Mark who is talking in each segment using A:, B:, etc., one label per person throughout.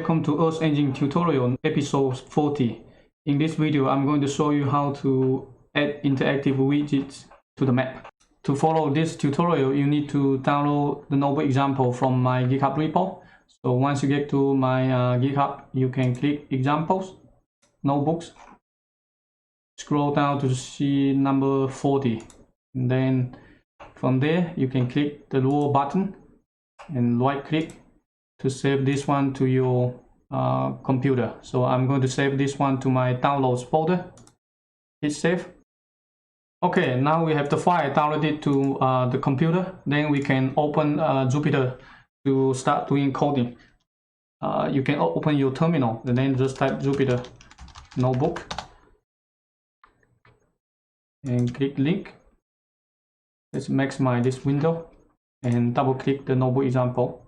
A: welcome to Earth Engine tutorial episode 40. In this video, I'm going to show you how to add interactive widgets to the map. To follow this tutorial, you need to download the notebook example from my GitHub repo. So once you get to my GitHub, you can click examples, notebooks, scroll down to see number 40. And then from there, you can click the raw button and right click to save this one to your computer. So I'm going to save this one to my downloads folder. Hit save. Okay, now we have the file downloaded to the computer. Then we can open Jupyter to start doing coding. You can open your terminal and then just type Jupyter notebook and click link. Let's maximize this window and double click the notebook example.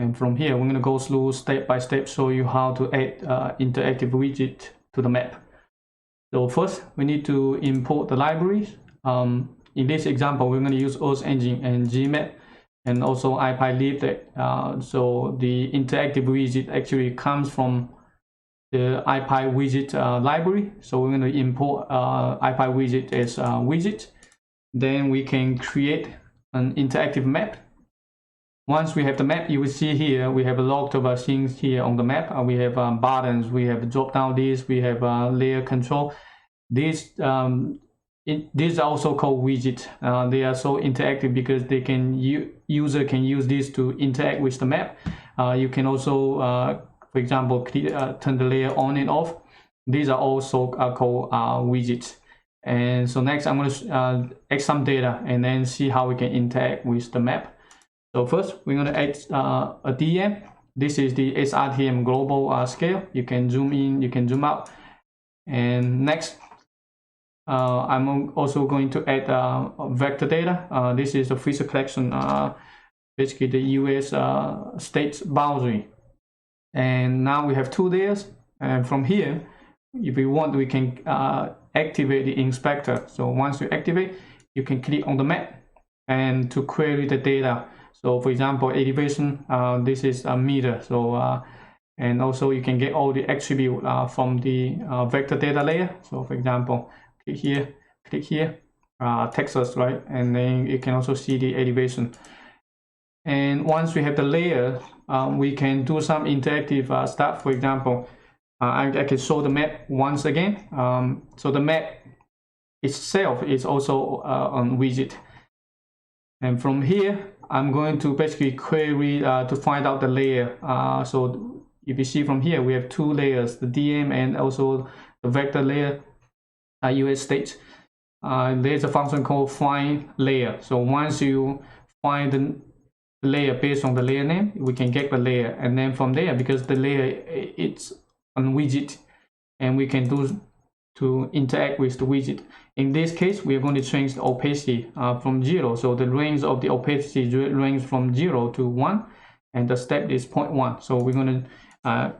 A: And from here, we're going to go through step by step, show you how to add interactive widget to the map. So first, we need to import the libraries. In this example, we're going to use Earth Engine and Gmap, and also IPyLib. So the interactive widget actually comes from the IPyWidget library. So we're going to import IPyWidget as a widget. Then we can create an interactive map. Once we have the map, you will see here we have a lot of things here on the map. We have buttons, we have drop down list, we have layer control. These are also called widgets. They are so interactive because they can user can use this to interact with the map. You can also, for example, turn the layer on and off. These are also called widgets. And so next, I'm going to add some data and then see how we can interact with the map. So first, we're going to add a DM. This is the SRTM global scale. You can zoom in, you can zoom out. And next, I'm also going to add vector data. This is the feature collection, basically the US states boundary. And now we have two layers. And from here, if we want, we can activate the inspector. So once you activate, you can click on the map and to query the data. So for example, elevation, this is a meter. So and also you can get all the attribute from the vector data layer. So for example, click here, Texas, right? And then you can also see the elevation. And once we have the layer, we can do some interactive stuff. For example, I can show the map once again. So the map itself is also on widget. And from here, I'm going to basically query to find out the layer. So if you see from here, we have two layers, the DM and also the vector layer, US states. There's a function called find layer. So once you find the layer based on the layer name, we can get the layer. And then from there, because the layer it's on widget, and we can do to interact with the widget. In this case, we are going to change the opacity from 0. So the range of the opacity range from 0 to 1, and the step is 0.1. So we're going to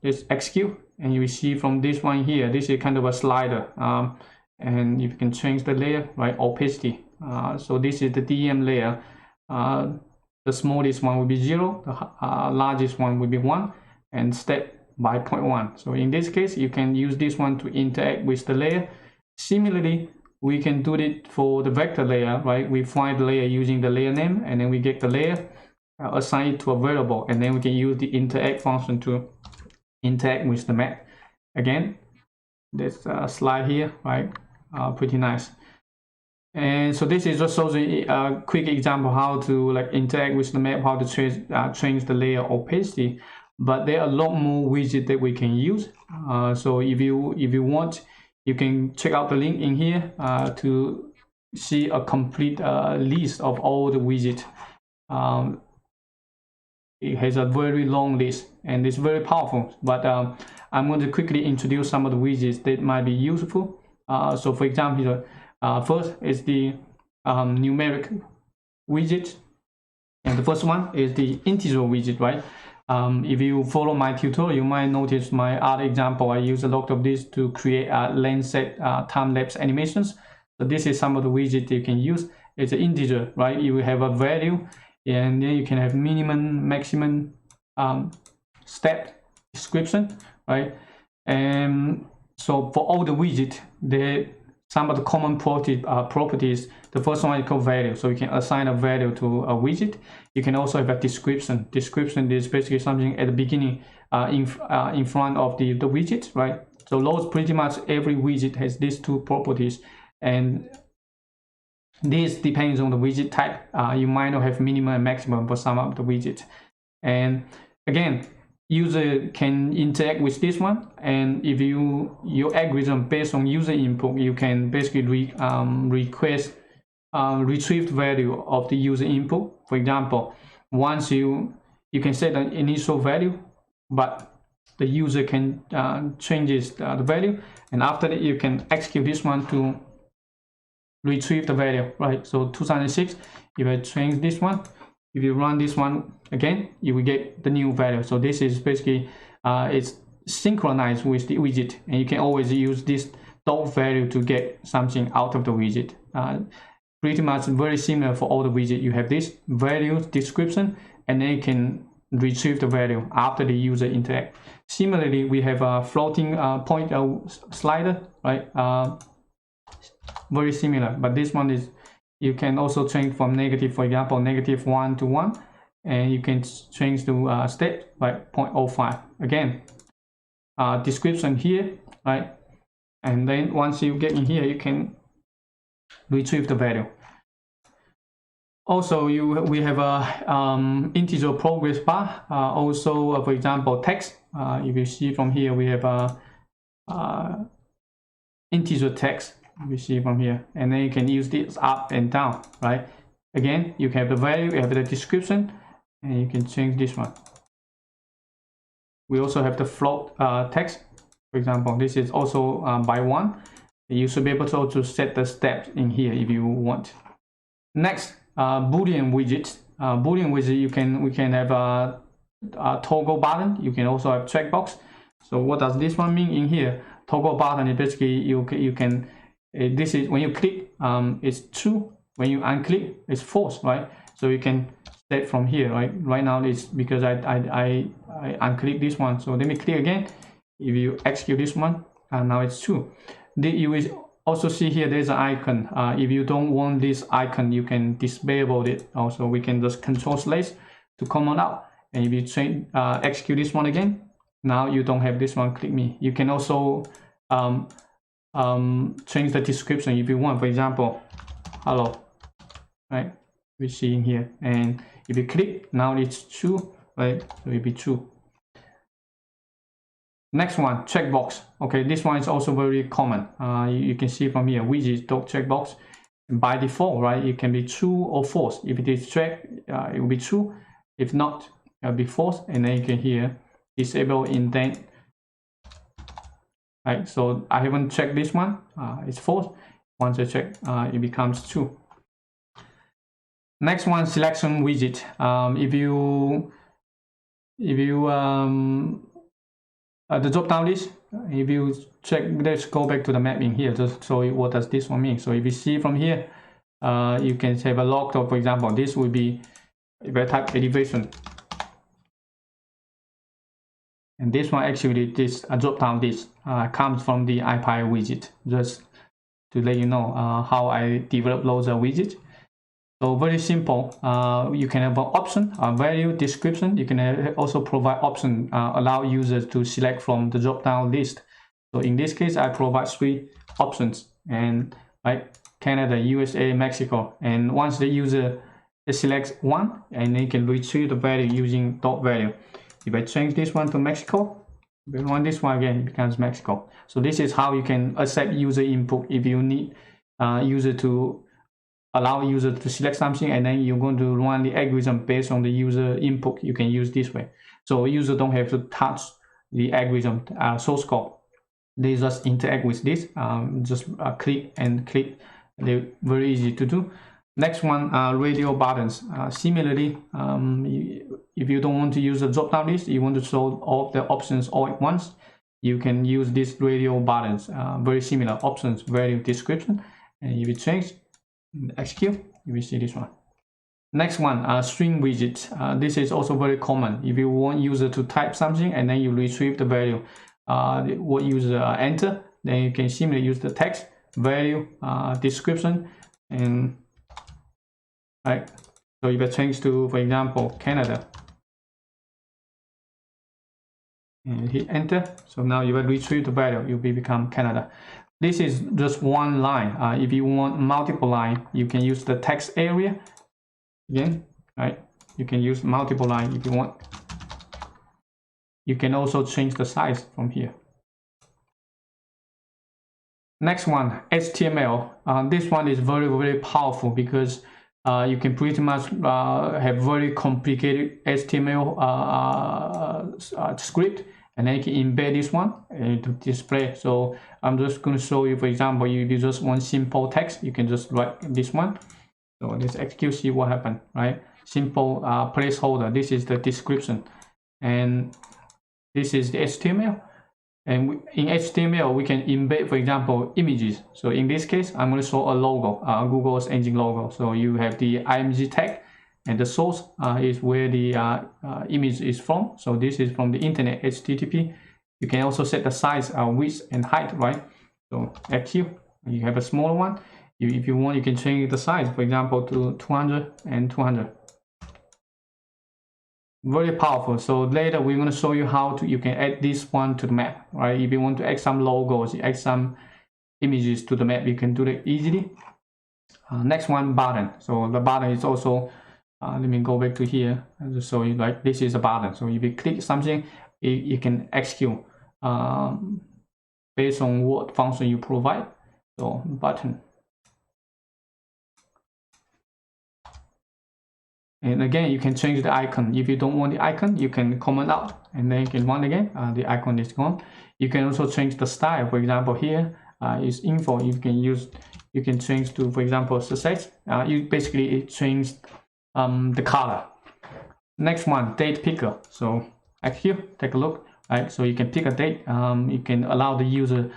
A: just execute, and you will see from this one here, this is kind of a slider, and you can change the layer, right? Opacity. So this is the DM layer. The smallest one will be 0, the largest one will be 1, and step by 0.1. So in this case, you can use this one to interact with the layer. Similarly, we can do it for the vector layer, right? We find the layer using the layer name, and then we get the layer, assign it to a variable, and then we can use the interact function to interact with the map. Again, this slide here, right? Pretty nice. And so this is just shows a quick example how to like interact with the map, how to change the layer opacity. But there are a lot more widgets that we can use. So if you want, you can check out the link in here to see a complete list of all the widgets. It has a very long list and it's very powerful. But I'm going to quickly introduce some of the widgets that might be useful. So for example, first is the numeric widget, and the first one is the integer widget, right? If you follow my tutorial, you might notice my other example. I use a lot of this to create lens set time-lapse animations. So this is some of the widgets you can use. It's an integer, right? You will have a value, and then you can have minimum, maximum, step description, right? And so for all the widget, some of the common properties. The first one is called value, so you can assign a value to a widget. You can also have a description. Description is basically something at the beginning, in front of the widget, right? So those pretty much every widget has these two properties, and this depends on the widget type. You might not have minimum and maximum for some of the widgets. And again, user can interact with this one, and if your algorithm based on user input, you can basically request retrieved value of the user input. For example, once you can set an initial value, but the user can changes the value, and after that you can execute this one to retrieve the value, right? So 2006, if I change this one, if you run this one again, you will get the new value. So this is basically it's synchronized with the widget, and you can always use this dot value to get something out of the widget. Pretty much very similar for all the widget. You have this value description, and then you can retrieve the value after the user interact. Similarly, we have a floating point slider, right? Very similar, but this one is, you can also change from negative, for example, -1 to 1, and you can change to step by 0.05. Again, description here, right? And then once you get in here, you can retrieve the value. Also, we have a integer progress bar. Also, for example, text. If you see from here, we have a integer text. You see from here, and then you can use this up and down, right? Again, you can have the value, you have the description, and you can change this one. We also have the float text. For example, this is also by 1. You should be able to also set the steps in here if you want. Next, Boolean widgets. Boolean widget, we can have a toggle button. You can also have checkbox. So what does this one mean in here? Toggle button is basically you can this is when you click, it's true. When you unclick, it's false, right? So you can set from here, right? Right now it's because I unclick this one. So let me click again. If you execute this one, now it's true. You will also see here there's an icon. If you don't want this icon, you can disable it. Also, we can just Control/, to comment out. And if you execute this one again, now you don't have this one. Click me. You can also change the description if you want. For example, hello, right? We see in here, and if you click, now it's true, right? So it will be true. Next one, checkbox. Okay, this one is also very common. You can see from here, widget.checkbox. By default, right, it can be true or false. If it is checked, it will be true. If not, it will be false. And then you can here disable indent. Right, so I haven't checked this one. It's false. Once I check, it becomes true. Next one, selection widget. If you the drop down list, if you check, let's go back to the map in here, just show you what does this one mean. So if you see from here, you can have a log of, for example, this will be if I type elevation, and this one actually this drop down list comes from the IPy widget. Just to let you know how I develop those widgets. So very simple. You can have an option, a value, description. You can also provide option, allow users to select from the drop-down list. So in this case, I provide 3 options, and right, Canada, USA, Mexico. And once the user selects one, and they can retrieve the value using dot value. If I change this one to Mexico, if I run this one again, it becomes Mexico. So this is how you can accept user input if you need allow user to select something, and then you're going to run the algorithm based on the user input. You can use this way. So user don't have to touch the algorithm source code. They just interact with this. Just click and click. They're very easy to do. Next one, radio buttons. Similarly, if you don't want to use a drop-down list, you want to show all the options all at once, you can use these radio buttons. Very similar options, value, description, and if you change, execute, you will see this one. Next one, string widgets. This is also very common. If you want user to type something and then you retrieve the value, what user enter, then you can simply use the text, value, description, and right. So if I change to, for example, Canada, and hit enter, so now you will retrieve the value, you will become Canada. This is just one line. If you want multiple line, you can use the text area again, right? You can use multiple line if you want. You can also change the size from here. Next one, HTML. This one is very powerful because you can pretty much have very complicated HTML script, and then you can embed this one to display. So I'm just going to show you, for example, you just want simple text, you can just write this one. So let's execute, see what happened, right? Simple placeholder. This is the description, and this is the HTML. And in HTML, we can embed, for example, images. So in this case, I'm going to show a logo, Google's engine logo. So you have the img tag, and the source is where the image is from. So this is from the internet, HTTP. You can also set the size, width, and height, right? So FQ, you have a smaller one. If you want, you can change the size, for example, to 200 and 200. Very powerful. So later we're going to show you how you can add this one to the map, right? If you want to add some logos, add some images to the map, you can do that easily. Next one, button. So the button is also, let me go back to here and just show you, like, this is a button. So if you click something, you can execute based on what function you provide. So button. And again, you can change the icon. If you don't want the icon, you can comment out, and then you can run again. The icon is gone. You can also change the style. For example, here is info. You can change to, for example, success. You basically change the color. Next one, date picker. So here, take a look. Right, so you can pick a date. You can allow the user.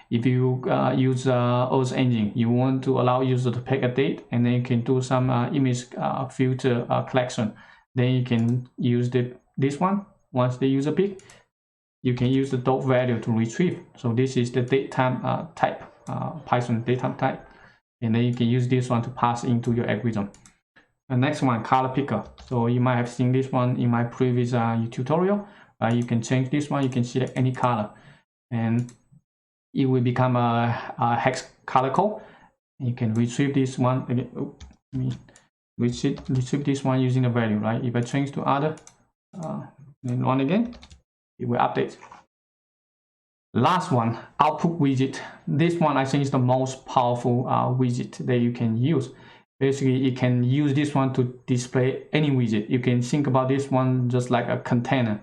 A: If you use Earth engine, you want to allow user to pick a date, and then you can do some image filter collection. Then you can use this one. Once the user pick, you can use the dot value to retrieve. So this is the datetime type, Python datetime type, and then you can use this one to pass into your algorithm. The next one, color picker. So you might have seen this one in my previous tutorial. You can change this one. You can select any color, and it will become a hex color code. You can retrieve this one again. Retrieve this one using the value, right? If I change to other, then run again, it will update. Last one, output widget. This one I think is the most powerful widget that you can use. Basically, you can use this one to display any widget. You can think about this one just like a container.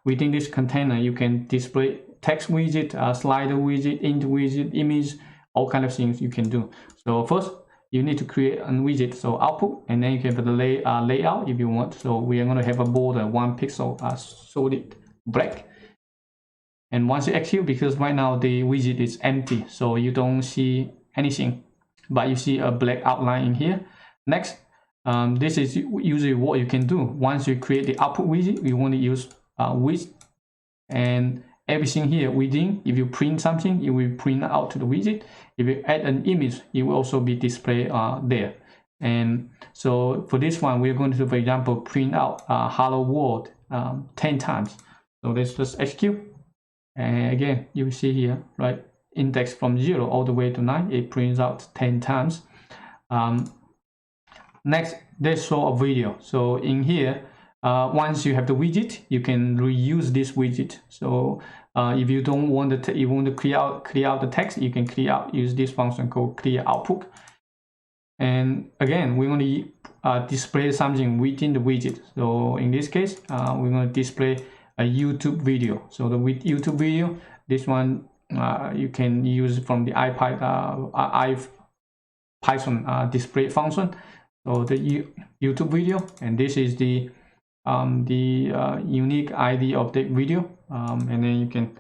A: Within this container, you can display text widget, slider widget, int widget, image, all kind of things you can do. So first, you need to create a widget, so output, and then you can have the layout if you want. So we are going to have a border 1 pixel solid black. And once you execute, because right now the widget is empty, so you don't see anything, but you see a black outline in here. Next, this is usually what you can do. Once you create the output widget, you want to use width, and everything here within, if you print something, it will print out to the widget. If you add an image, it will also be displayed there. And so for this one, we're going to, for example, print out hello world 10 times. So let's just execute. And again, you will see here, right? Index from 0 all the way to 9, it prints out 10 times. Next, let's show a video. So in here, once you have the widget, you can reuse this widget. So if you don't want you want to clear out the text, you can use this function called clear output. And again, we're going to display something within the widget. So in this case, we're going to display a YouTube video. So the YouTube video, this one you can use from the Python display function. So the YouTube video, and this is the unique ID of the video, and then you can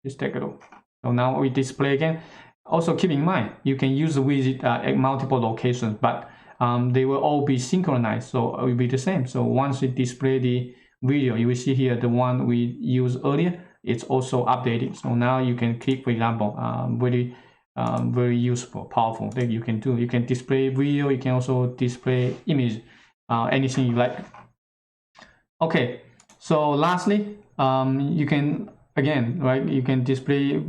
A: just take a look. So now we display again. Also keep in mind, you can use the widget at multiple locations, but they will all be synchronized, so it will be the same. So once we display the video, you will see here the one we used earlier, it's also updated. So now you can click, for example, very useful, powerful that you can do. You can display video, you can also display image, anything you like. Okay, so lastly, you can, again, right, you can display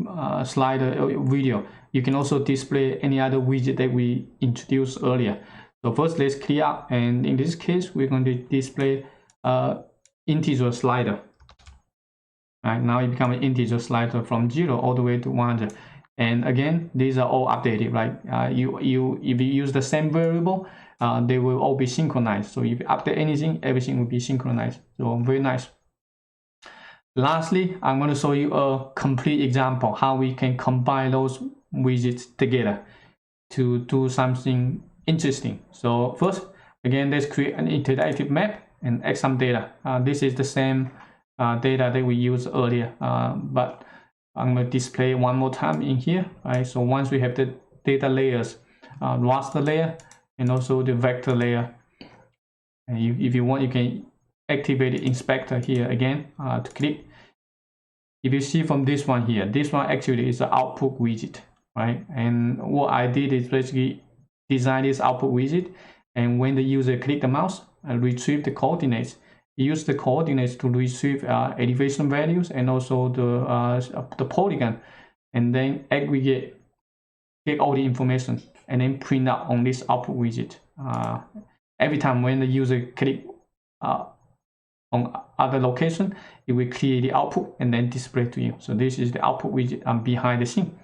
A: slider video. You can also display any other widget that we introduced earlier. So first, let's clear up, and in this case, we're going to display integer slider. Right, now it becomes an integer slider from 0 all the way to 100. And again, these are all updated, right? If you use the same variable, they will all be synchronized. So if you update anything, everything will be synchronized. So very nice. Lastly, I'm going to show you a complete example how we can combine those widgets together to do something interesting. So first, again, let's create an interactive map and add some data. This is the same data that we used earlier, but I'm going to display one more time in here, right? So once we have the data layers, raster layer and also the vector layer, and if you want, you can activate the inspector here again to click. If you see from this one here, this one actually is the output widget, right? And what I did is basically design this output widget, and when the user click the mouse and retrieve the coordinates, use the coordinates to retrieve elevation values and also the polygon, and then aggregate, get all the information, and then print out on this output widget. Every time when the user click on other location, it will create the output and then display to you. So this is the output widget behind the scene.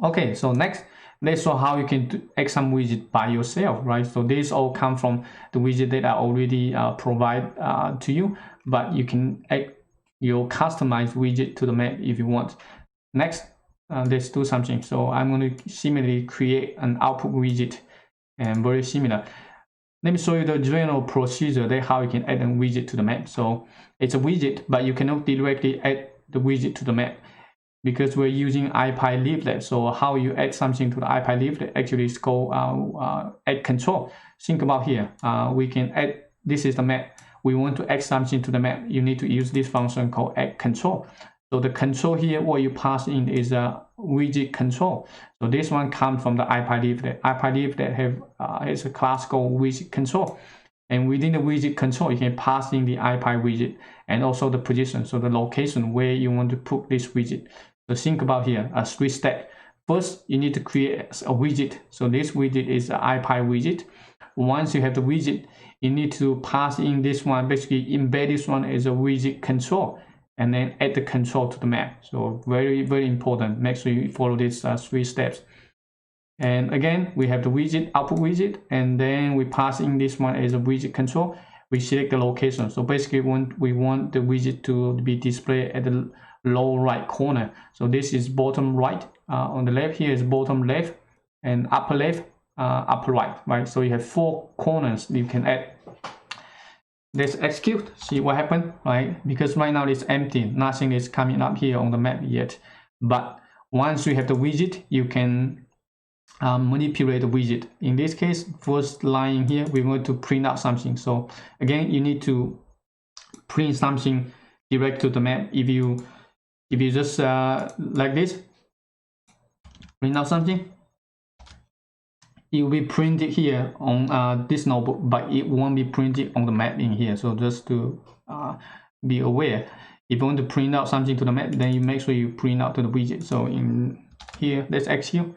A: Okay, so next, let's show how you can add some widget by yourself, right? So this all come from the widget that I already provide to you, but you can add your customized widget to the map if you want. Next, let's do something. So I'm going to similarly create an output widget, and very similar. Let me show you the general procedure that how you can add a widget to the map. So it's a widget, but you cannot directly add the widget to the map, because we're using IPy leaflet. So how you add something to the IPy leaflet actually is called add control. Think about here, we can add, this is the map. We want to add something to the map. You need to use this function called add control. So the control here, what you pass in is a widget control. So this one comes from the IPy leaflet. IPy leaflet has a class called widget control. And within the widget control, you can pass in the IPy widget and also the position, so the location where you want to put this widget. So think about here, a 3-step. First, you need to create a widget. So this widget is an IPy widget. Once you have the widget, you need to pass in this one, basically embed this one as a widget control, and then add the control to the map. So very, very important. Make sure you follow these 3 steps. And again, we have the widget, output widget, and then we pass in this one as a widget control. We select the location. So basically, we want the widget to be displayed at the lower right corner. So this is bottom right. On the left here is bottom left, and upper left, upper right, right? So you have 4 corners you can add. Let's execute, see what happened, right? Because right now it's empty, nothing is coming up here on the map yet. But once you have the widget, you can manipulate the widget. In this case, first line here, we want to print out something. So again, you need to print something direct to the map. If you just like this, print out something, it will be printed here on this notebook, but it won't be printed on the map in here. So just to be aware, if you want to print out something to the map, then you make sure you print out to the widget. So in here, let's execute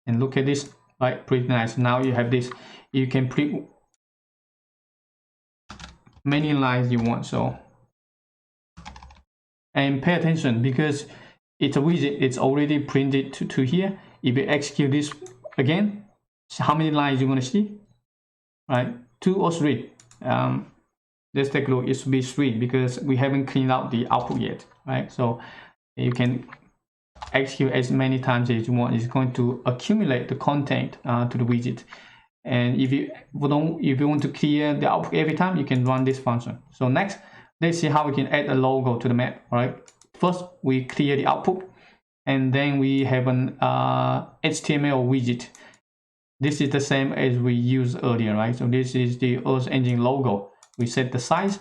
A: and look at this, right? Pretty nice. Now you have this. You can print many lines you want. So, and pay attention because it's a widget. It's already printed to here. If you execute this again, how many lines you're going to see, right? 2 or 3. Let's take a look. It should be 3 because we haven't cleaned out the output yet, right? So you can execute as many times as you want. It's going to accumulate the content to the widget. And if you want to clear the output every time, you can run this function. So next, let's see how we can add a logo to the map. Right? First, we clear the output, and then we have an HTML widget. this is the same as we used earlier, right? So this is the Earth Engine logo. We set the size,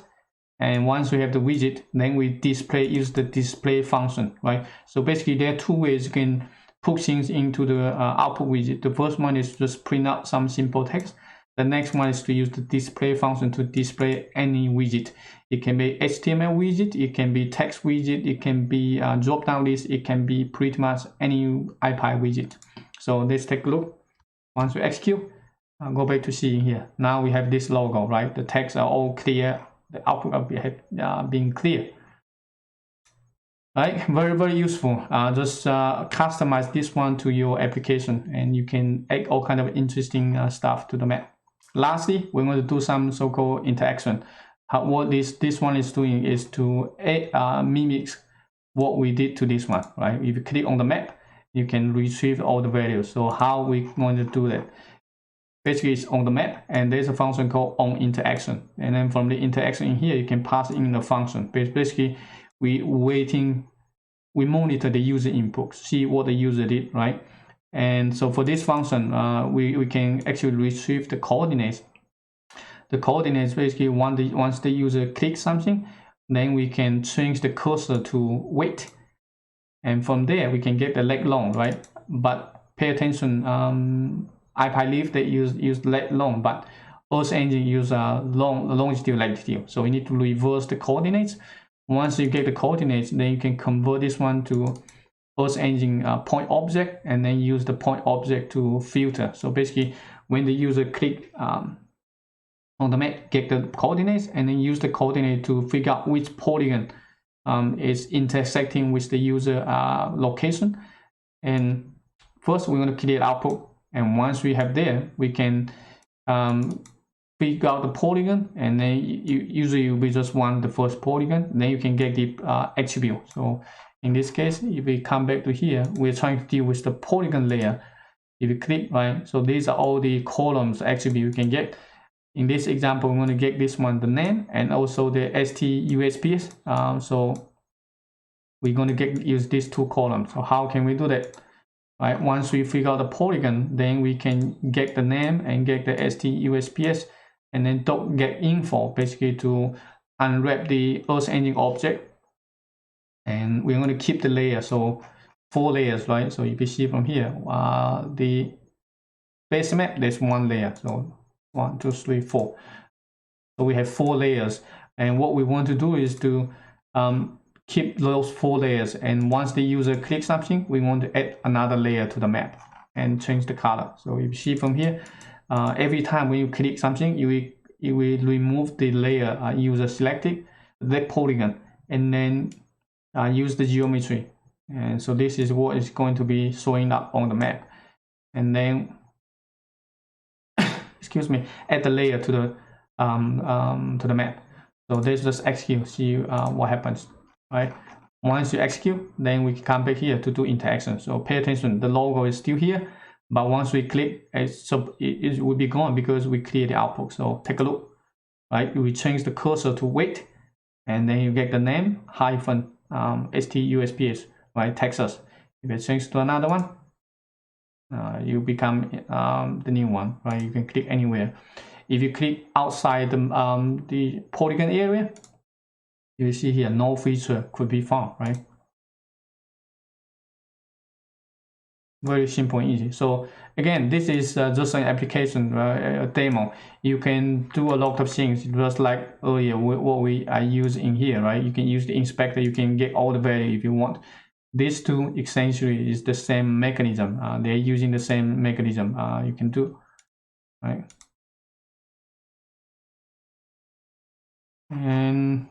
A: and once we have the widget, then we use the display function, right? So basically there are two ways you can put things into the output widget. The first one is just print out some simple text. The next one is to use the display function to display any widget. It can be HTML widget, it can be text widget, it can be drop down list, it can be pretty much any IPy widget. So let's take a look. Once we execute, go back to seeing here. Now we have this logo, right? The texts are all clear. The output are being clear. Right, very useful. Just customize this one to your application, and you can add all kind of interesting stuff to the map. Lastly, we're going to do some so-called interaction. What this one is doing is to mimic what we did to this one, right? If you click on the map, you can retrieve all the values. So how we going to do that? Basically, it's on the map, and there's a function called onInteraction. And then from the interaction in here, you can pass in the function. Basically, we monitor the user input, see what the user did, right? And so for this function, we can actually retrieve the coordinates. The coordinates basically once the user clicks something, then we can change the cursor to weight, and from there we can get the leg long, right? But pay attention, IPyLive they use leg long, but Earth Engine use longitude latitude. So we need to reverse the coordinates. Once you get the coordinates, then you can convert this one to Earth Engine point object, and then use the point object to filter. So basically, when the user click on the map, get the coordinates, and then use the coordinate to figure out which polygon is intersecting with the user location. And first, we're going to create output, and once we have there, we can figure out the polygon, and then usually we just want the first polygon, then you can get the attribute. So in this case, if we come back to here, we're trying to deal with the polygon layer. If you click, right, so these are all the columns attribute you can get. In this example, we're going to get this one, the name, and also the ST-USPS. So we're going to use these two columns. So how can we do that? Right, once we figure out the polygon, then we can get the name and get the ST-USPS, and then get info basically to unwrap the Earth Engine object. And we're going to keep the layer, so 4 layers, right? So if you see from here, the base map, there's 1 layer. So 1, 2, 3, 4. So we have 4 layers, and what we want to do is to keep those 4 layers, and once the user clicks something, we want to add another layer to the map and change the color. So if you see from here, every time when you click something, you will remove the layer user selected, the polygon, and then use the geometry. And so this is what is going to be showing up on the map. And then excuse me, add the layer to the map. So let's just execute, see what happens, right? Once you execute, then we can come back here to do interaction. So pay attention, the logo is still here, but once we click, it will be gone because we clear the output. So take a look, right? We change the cursor to weight, and then you get the name hyphen ST-USPS, right? Texas. If you change to another one, you become the new one, right? You can click anywhere. If you click outside the polygon area, you see here no feature could be found, right? Very simple and easy. So again, this is just an application demo. You can do a lot of things, just like earlier what we use in here, right? You can use the inspector, you can get all the value if you want. These two essentially is the same mechanism. They're using the same mechanism you can do, right? And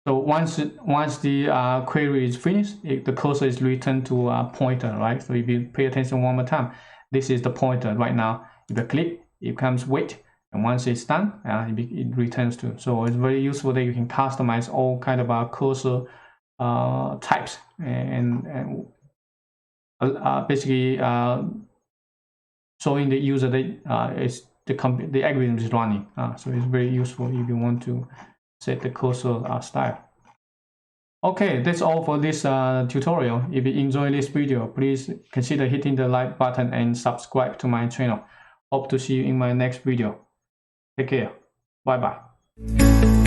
A: so once the query is finished, the cursor is returned to a pointer, right? So if you pay attention one more time, this is the pointer right now. If you click, it comes weight, and once it's done, it returns to. So it's very useful that you can customize all kind of cursor types and basically showing the user that is the algorithm is running. So it's very useful if you want to set the cursor style. Okay, that's all for this tutorial. If you enjoy this video, please consider hitting the like button and subscribe to my channel. Hope to see you in my next video. Take care. Bye bye.